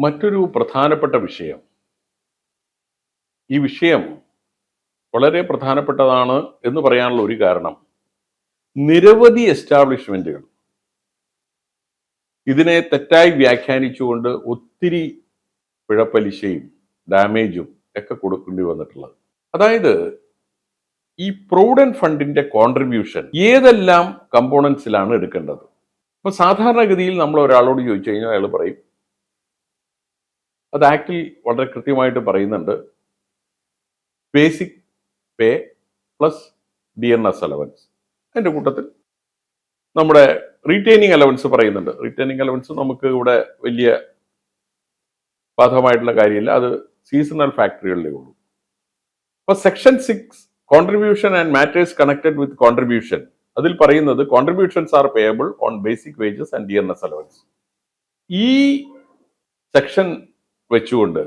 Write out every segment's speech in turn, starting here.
മറ്റൊരു പ്രധാനപ്പെട്ട വിഷയം, ഈ വിഷയം വളരെ പ്രധാനപ്പെട്ടതാണ് എന്ന് പറയാനുള്ള ഒരു കാരണം, നിരവധി എസ്റ്റാബ്ലിഷ്മെന്റുകൾ ഇതിനെ തെറ്റായി വ്യാഖ്യാനിച്ചുകൊണ്ട് ഒത്തിരി പിഴപ്പലിശയും ഡാമേജും ഒക്കെ കൊടുക്കേണ്ടി വന്നിട്ടുള്ളത്. അതായത് ഈ പ്രൊവിഡന്റ് ഫണ്ടിന്റെ കോൺട്രിബ്യൂഷൻ ഏതെല്ലാം കമ്പോണൻസിലാണ് എടുക്കേണ്ടത്? അപ്പൊ സാധാരണഗതിയിൽ നമ്മൾ ഒരാളോട് ചോദിച്ചു കഴിഞ്ഞാൽ അയാൾ പറയും, അത് ആക്ടിൽ വളരെ കൃത്യമായിട്ട് പറയുന്നുണ്ട്, basic pay plus DNS allowance. അതിൻ്റെ കൂട്ടത്തിൽ നമ്മുടെ റീറ്റെയിനിങ് അലവൻസ് പറയുന്നുണ്ട്. റീറ്റെയിനിങ് അലവൻസ് നമുക്ക് ഇവിടെ വലിയ ബാധകമായിട്ടുള്ള കാര്യമില്ല, അത് സീസണൽ ഫാക്ടറികളിലേ ഉള്ളൂ. അപ്പൊ section 6 contribution and matters connected with contribution, അതിൽ പറയുന്നത് contributions are payable on basic wages and DNS allowance. ഈ സെക്ഷൻ വെച്ചുകൊണ്ട്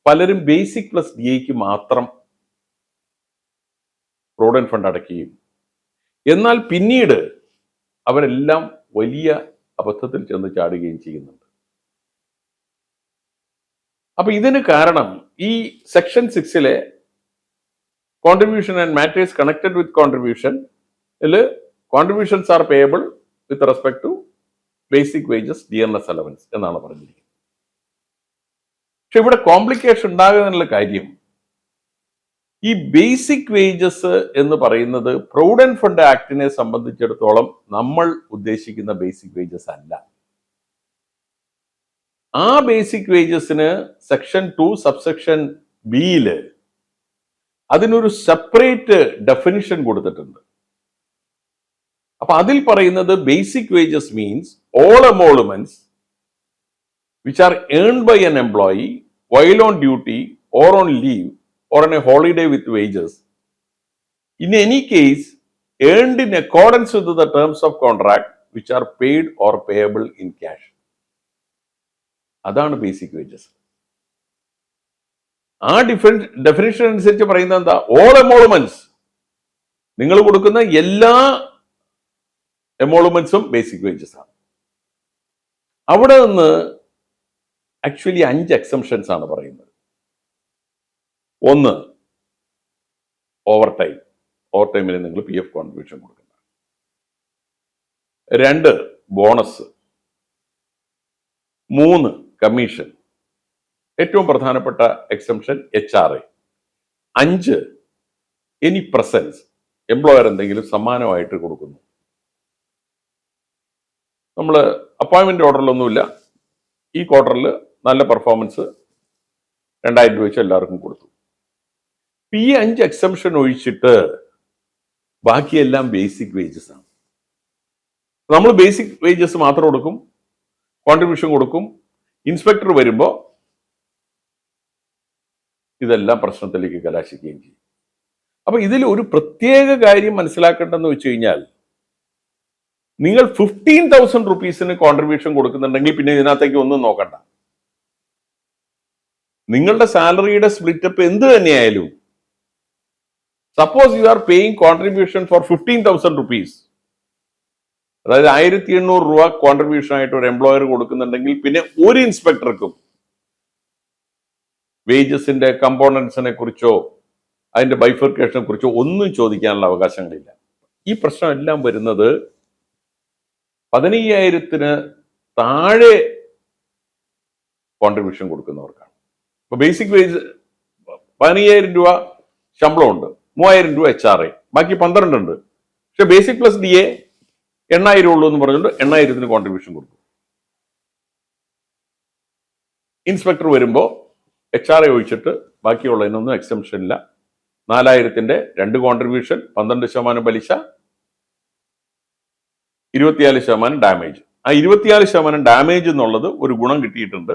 പലരും ബേസിക് പ്ലസ് DAക്ക് മാത്രം പ്രൊവിഡന്റ് ഫണ്ട് അടയ്ക്കുകയും, എന്നാൽ പിന്നീട് അവരെല്ലാം വലിയ അബദ്ധത്തിൽ ചെന്ന് ചാടുകയും ചെയ്യുന്നുണ്ട്. അപ്പൊ ഇതിന് കാരണം ഈ section 6 contribution and matters connected with contribution contributions are payable with respect to basic wages DNS allowance എന്നാണ് പറഞ്ഞിരിക്കുന്നത്. പക്ഷെ ഇവിടെ കോംപ്ലിക്കേഷൻ ഉണ്ടാകുന്നതിനുള്ള കാര്യം, ഈ ബേസിക് വേജസ് എന്ന് പറയുന്നത് പ്രൊവിഡന്റ് ഫണ്ട് ആക്ടിനെ സംബന്ധിച്ചിടത്തോളം നമ്മൾ ഉദ്ദേശിക്കുന്ന ബേസിക് വേജസ് അല്ല. ആ ബേസിക് വേജസിന് സെക്ഷൻ 2 സബ്സെക്ഷൻ ബിയിൽ അതിനൊരു സെപ്പറേറ്റ് ഡെഫിനിഷൻ കൊടുത്തിട്ടുണ്ട്. അപ്പൊ അതിൽ പറയുന്നത് basic wages means all emoluments which are earned by an employee while on duty or on leave or on a holiday with wages, in any case earned in accordance with the terms of contract which are paid or payable in cash. അതാണ് basic wages. ആ definition അനുസരിച്ച് പറയുന്നത് എന്താ? All എമോളുമെന്റ്സ്, നിങ്ങൾ കൊടുക്കുന്ന എല്ലാ എമോളുമെന്റ്സും basic wages ആണ്. അവിടെ നിന്ന് ആക്ച്വലി 5 എക്സംഷൻസ് ആണ് പറയുന്നത്. 1, ഓവർ ടൈമിൽ നിങ്ങൾ PF കോൺട്രിബ്യൂഷൻ കൊടുക്കുന്ന. 2, ബോണസ്. 3, കമ്മീഷൻ. ഏറ്റവും പ്രധാനപ്പെട്ട exemption HRA. 5, any presents, employer എന്തെങ്കിലും സമ്മാനമായിട്ട് കൊടുക്കുന്നു. നമ്മൾ അപ്പോയിന്റ്മെന്റ് ഓർഡറിലൊന്നുമില്ല, ഈ ക്വാർട്ടറിൽ നല്ല പെർഫോമൻസ് 2000 രൂപ വെച്ച് എല്ലാവർക്കും കൊടുത്തു. ഈ 5 എക്സംഷൻ ഒഴിച്ചിട്ട് ബാക്കിയെല്ലാം ബേസിക് വേജസ് ആണ്. നമ്മൾ ബേസിക് വേജസ് മാത്രം കൊടുക്കും, കോൺട്രിബ്യൂഷൻ കൊടുക്കും. ഇൻസ്പെക്ടർ വരുമ്പോൾ ഇതെല്ലാം പ്രശ്നത്തിലേക്ക് കലാശിക്കുകയും ചെയ്യും. അപ്പൊ ഇതിൽ ഒരു പ്രത്യേക കാര്യം മനസ്സിലാക്കേണ്ടതെന്ന് വെച്ച് കഴിഞ്ഞാൽ, നിങ്ങൾ 15,000 റുപ്പീസിന് കോൺട്രിബ്യൂഷൻ കൊടുക്കുന്നുണ്ടെങ്കിൽ പിന്നെ ഇതിനകത്തേക്ക് ഒന്നും നോക്കണ്ട. നിങ്ങളുടെ സാലറിയുടെ സ്പ്ലിറ്റപ്പ് എന്ത് തന്നെയായാലും, suppose you are paying contribution for 15,000 rupees, അതായത് 1,800 രൂപ കോൺട്രിബ്യൂഷൻ ആയിട്ട് ഒരു എംപ്ലോയർ കൊടുക്കുന്നുണ്ടെങ്കിൽ പിന്നെ ഒരു ഇൻസ്പെക്ടർക്കും വേജസിന്റെ കമ്പോണൻസിനെ കുറിച്ചോ അതിന്റെ ബൈഫർക്കേഷനെ കുറിച്ചോ ഒന്നും ചോദിക്കാനുള്ള അവകാശങ്ങളില്ല. ഈ പ്രശ്നം എല്ലാം വരുന്നത് 15,000-ന് താഴെ കോൺട്രിബ്യൂഷൻ കൊടുക്കുന്നവർക്കാണ്. ഇപ്പൊ ബേസിക് വേജ് 15,000 രൂപ ശമ്പളമുണ്ട്, 3,000 രൂപ HRA, ബാക്കി 12 ഉണ്ട്. പക്ഷെ ബേസിക് പ്ലസ് DA 8,000 ഉള്ളൂ എന്ന് പറഞ്ഞുകൊണ്ട് 8,000-ന് കോൺട്രിബ്യൂഷൻ കൊടുക്കും. ഇൻസ്പെക്ടർ വരുമ്പോൾ HRA ഒഴിച്ചിട്ട് ബാക്കിയുള്ളതിനൊന്നും എക്സംഷൻ ഇല്ല. 4,000-ന്റെ 2 കോൺട്രിബ്യൂഷൻ, 12% പലിശ, 24% ഡാമേജ്. ആ 24% ഡാമേജ് എന്നുള്ളത് ഒരു ഗുണം കിട്ടിയിട്ടുണ്ട്.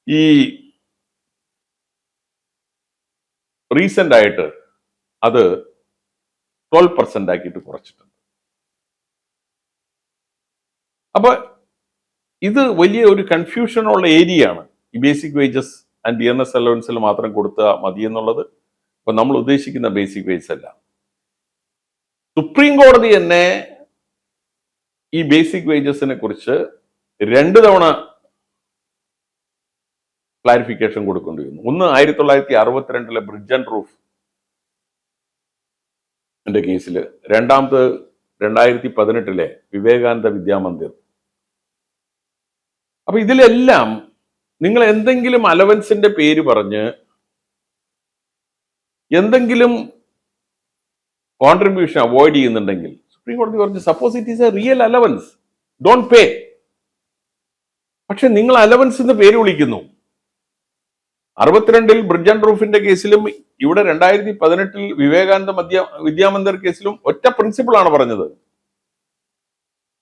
ഈ റീസെന്റ് ആയിട്ട് അത് 12% ആക്കിയിട്ട് കുറച്ചിട്ടുണ്ട്. അപ്പൊ ഇത് വലിയ ഒരു കൺഫ്യൂഷനുള്ള ഏരിയയാണ്. ഈ ബേസിക് വേജസ് ആൻഡ് DNS അലവൻസിൽ മാത്രം കൊടുത്താൽ മതി എന്നുള്ളത്. അപ്പൊ നമ്മൾ ഉദ്ദേശിക്കുന്ന ബേസിക് വേജസ് അല്ല. സുപ്രീം കോടതി തന്നെ ഈ ബേസിക് വേജസിനെ കുറിച്ച് 2 തവണ ക്ലാരിഫിക്കേഷൻ കൊടുക്കേണ്ടി വന്നു. ഒന്ന് 1962 ബ്രിഡ്ജ് ആൻഡ് റൂഫ് എന്റെ കേസിൽ, രണ്ടാമത് 2018 വിവേകാനന്ദ വിദ്യാമന്ദിർ. അപ്പൊ ഇതിലെല്ലാം നിങ്ങൾ എന്തെങ്കിലും അലവൻസിന്റെ പേര് പറഞ്ഞ് എന്തെങ്കിലും കോൺട്രിബ്യൂഷൻ അവോയ്ഡ് ചെയ്യുന്നുണ്ടെങ്കിൽ സുപ്രീം കോടതി പറഞ്ഞു suppose it is A real allowance, don't പേ. പക്ഷെ നിങ്ങൾ അലവൻസ് എന്ന് പേര് വിളിക്കുന്നു. 62 ബ്രിഡ്ജ് ആൻഡ് റൂഫിന്റെ കേസിലും ഇവിടെ 2018 വിവേകാനന്ദ വിദ്യാമന്ദിർ കേസിലും ഒറ്റ പ്രിൻസിപ്പിൾ ആണ് പറഞ്ഞത്.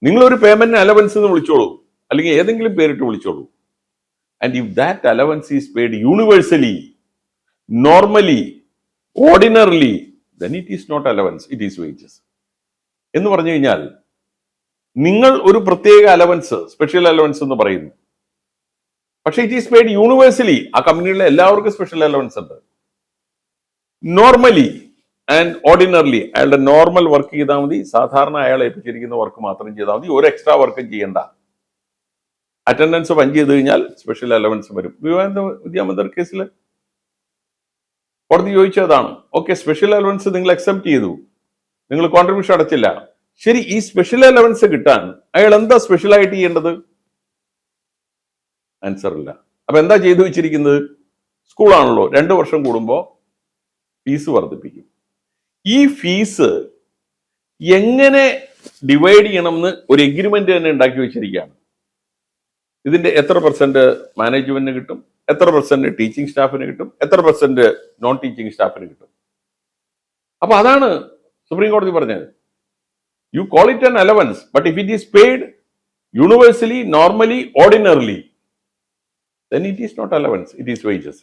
നിങ്ങളൊരു പേയ്മെന്റിന് അലവൻസ് എന്ന് വിളിച്ചോളൂ, അല്ലെങ്കിൽ ഏതെങ്കിലും പേരിട്ട് വിളിച്ചോളൂ. And if that allowance is paid universally, normally, ordinarily, then it is not allowance, it is wages. എന്ന് പറഞ്ഞു കഴിഞ്ഞാൽ നിങ്ങൾ ഒരു പ്രത്യേക അലവൻസ്, സ്പെഷ്യൽ അലവൻസ് എന്ന് പറയുന്നു, പക്ഷെ ഇറ്റ് ഈസ് പെയ്ഡ് യൂണിവേഴ്സലി. ആ കമ്പനിയിലെ എല്ലാവർക്കും സ്പെഷ്യൽ അലവൻസ് ഉണ്ട്. നോർമലി ആൻഡ് ഓർഡിനറിലി അയാളുടെ നോർമൽ വർക്ക് ചെയ്താൽ മതി, സാധാരണ അയാൾ ഏൽപ്പിച്ചിരിക്കുന്ന വർക്ക് മാത്രം ചെയ്താൽ മതി, ഒരു എക്സ്ട്രാ വർക്കും ചെയ്യേണ്ട. അറ്റൻഡൻസ് 5 ചെയ്ത് കഴിഞ്ഞാൽ സ്പെഷ്യൽ അലവൻസ് വരും. വിവേകാനന്ദ വിദ്യാമന്ദിർ കേസിൽ കോടതി ചോദിച്ചതാണ്, ഓക്കെ സ്പെഷ്യൽ അലവൻസ് നിങ്ങൾ അക്സെപ്റ്റ് ചെയ്തു, നിങ്ങൾ കോൺട്രിബ്യൂഷൻ അടച്ചില്ല, ശരി ഈ സ്പെഷ്യൽ അലവൻസ് കിട്ടാൻ അയാൾ എന്താ സ്പെഷ്യലായിട്ട് ചെയ്യേണ്ടത്? ആൻസർ ഇല്ല. അപ്പൊ എന്താ ചെയ്തു വെച്ചിരിക്കുന്നത്? സ്കൂളാണല്ലോ, 2 വർഷം കൂടുമ്പോൾ ഫീസ് വർദ്ധിപ്പിക്കും. ഈ ഫീസ് എങ്ങനെ ഡിവൈഡ് ചെയ്യണമെന്ന് ഒരു എഗ്രിമെന്റ് തന്നെ ഉണ്ടാക്കി വെച്ചിരിക്കുകയാണ്. ഇതിന്റെ എത്ര % മാനേജ്മെന്റിന് കിട്ടും, എത്ര % ടീച്ചിങ് സ്റ്റാഫിന് കിട്ടും, എത്ര % നോൺ ടീച്ചിങ് സ്റ്റാഫിന് കിട്ടും. അപ്പൊ അതാണ് സുപ്രീം കോടതി പറഞ്ഞത്. You call it an allowance, but if it is paid universally, normally, ordinarily, then it is not allowance, it is wages.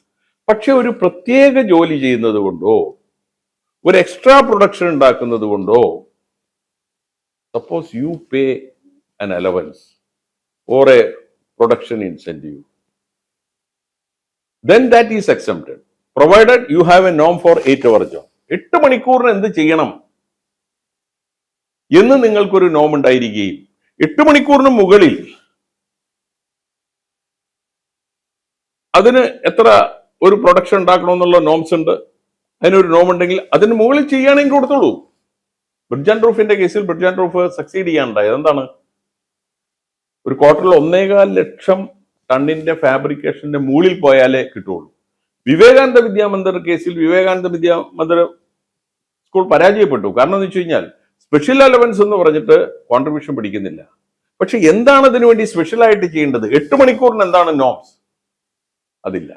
പക്ഷെ ഒരു പ്രത്യേക ജോലി ചെയ്യുന്നത് കൊണ്ടോ ഒരു എക്സ്ട്രാ പ്രൊഡക്ഷൻ ഉണ്ടാക്കുന്നത് കൊണ്ടോ, suppose you pay an allowance or a production incentive, then that is exempted, provided you have a norm for 8-hour job. 8 മണിക്കൂറിന് എന്ത് ചെയ്യണം എന്ന് നിങ്ങൾക്കൊരു നോം ഉണ്ടായിരിക്കുകയും 8 മണിക്കൂറിന് മുകളിൽ അതിന് എത്ര ഒരു പ്രൊഡക്ഷൻ ഉണ്ടാക്കണമെന്നുള്ള നോംസ് ഉണ്ട്, അതിനൊരു നോം ഉണ്ടെങ്കിൽ അതിന് മുകളിൽ ചെയ്യുകയാണെങ്കിൽ കൊടുത്തോളൂ. ബ്രിഡ്ജ് ആൻഡ് റൂഫിന്റെ കേസിൽ ബ്രിഡ്ജ് ആൻഡ് റൂഫ് സക്സീഡ് ചെയ്യാനുണ്ടായത് എന്താണ്? ഒരു ക്വാർട്ടറിൽ 1.25 ലക്ഷം ടണ്ണിന്റെ ഫാബ്രിക്കേഷന്റെ മുകളിൽ പോയാലേ കിട്ടുള്ളൂ. വിവേകാനന്ദ വിദ്യാമന്ദിർ കേസിൽ വിവേകാനന്ദ വിദ്യാമന്ദിർ സ്കൂൾ പരാജയപ്പെട്ടു. കാരണം എന്ന് വെച്ച് കഴിഞ്ഞാൽ സ്പെഷ്യൽ അലവൻസ് എന്ന് പറഞ്ഞിട്ട് കോൺട്രിബ്യൂഷൻ പിടിക്കുന്നില്ല. പക്ഷെ എന്താണ് അതിനു വേണ്ടി സ്പെഷ്യൽ ആയിട്ട് ചെയ്യേണ്ടത്? 8 മണിക്കൂറിന് എന്താണ് നോംസ്? അതില്ല.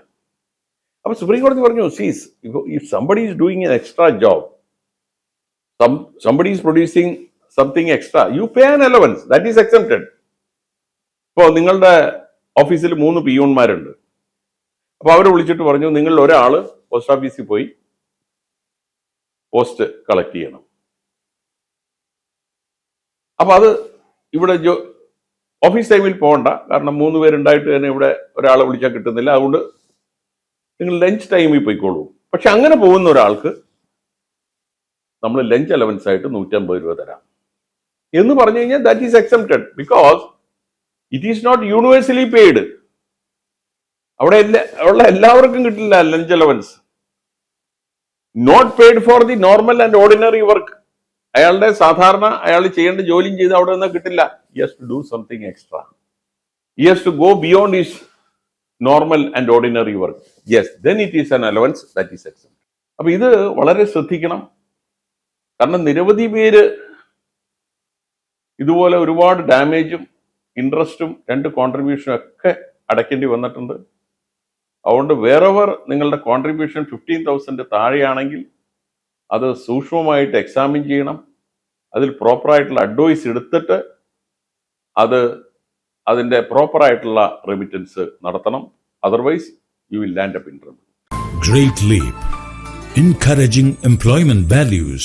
അപ്പൊ സുപ്രീം കോടതി പറഞ്ഞു, സീസ് if somebody is doing an extra job, somebody is producing something extra, U pay an allowance, that is excepted. ഇപ്പോ നിങ്ങളുടെ ഓഫീസിൽ 3 പിയൂൺമാരുണ്ട്. അപ്പൊ അവരെ വിളിച്ചിട്ട് പറഞ്ഞു, നിങ്ങൾ ഒരാള് പോസ്റ്റ് ഓഫീസിൽ പോയി പോസ്റ്റ് കളക്ട് ചെയ്യണം. അപ്പൊ അത് ഇവിടെ ഓഫീസ് ടൈമിൽ പോകണ്ട, കാരണം 3 പേരുണ്ടായിട്ട് തന്നെ ഇവിടെ ഒരാളെ വിളിച്ചാൽ കിട്ടുന്നില്ല, അതുകൊണ്ട് നിങ്ങൾ ലഞ്ച് ടൈമിൽ പോയിക്കോളൂ. പക്ഷെ അങ്ങനെ പോകുന്ന ഒരാൾക്ക് നമ്മൾ ലഞ്ച് അലവൻസ് ആയിട്ട് 150 രൂപ തരാം എന്ന് പറഞ്ഞു കഴിഞ്ഞാൽ that is excepted, because it is not universally paid. അവിടെ ഉള്ള എല്ലാവർക്കും കിട്ടില്ല lunch allowance. Not paid for the normal and ordinary work. അയാളുടെ സാധാരണ അയാൾ ചെയ്യേണ്ട ജോലിയും ചെയ്ത് അവിടെ നിന്ന് കിട്ടില്ല. He has to do something extra. He has to go beyond his normal and ordinary work. Yes, then it is an allowance, that is exempt. അപ്പൊ ഇത് വളരെ ശ്രദ്ധിക്കണം. കാരണം നിരവധി പേര് ഇതുപോലെ ഒരുപാട് ഡാമേജും ഇൻട്രസ്റ്റും 2 കോൺട്രിബ്യൂഷനും ഒക്കെ അടയ്ക്കേണ്ടി വന്നിട്ടുണ്ട്. അതുകൊണ്ട് വേറെവർ നിങ്ങളുടെ കോൺട്രിബ്യൂഷൻ 15,000 താഴെയാണെങ്കിൽ അത് സൂക്ഷ്മമായിട്ട് എക്സാമിൻ ചെയ്യണം. അതിൽ പ്രോപ്പറായിട്ടുള്ള അഡ്വൈസ് എടുത്തിട്ട് അതിന്റെ പ്രോപ്പറായിട്ടുള്ള റെമിറ്റൻസ് നടത്തണം. Otherwise you will land up in trouble. Great Leap, encouraging employment values.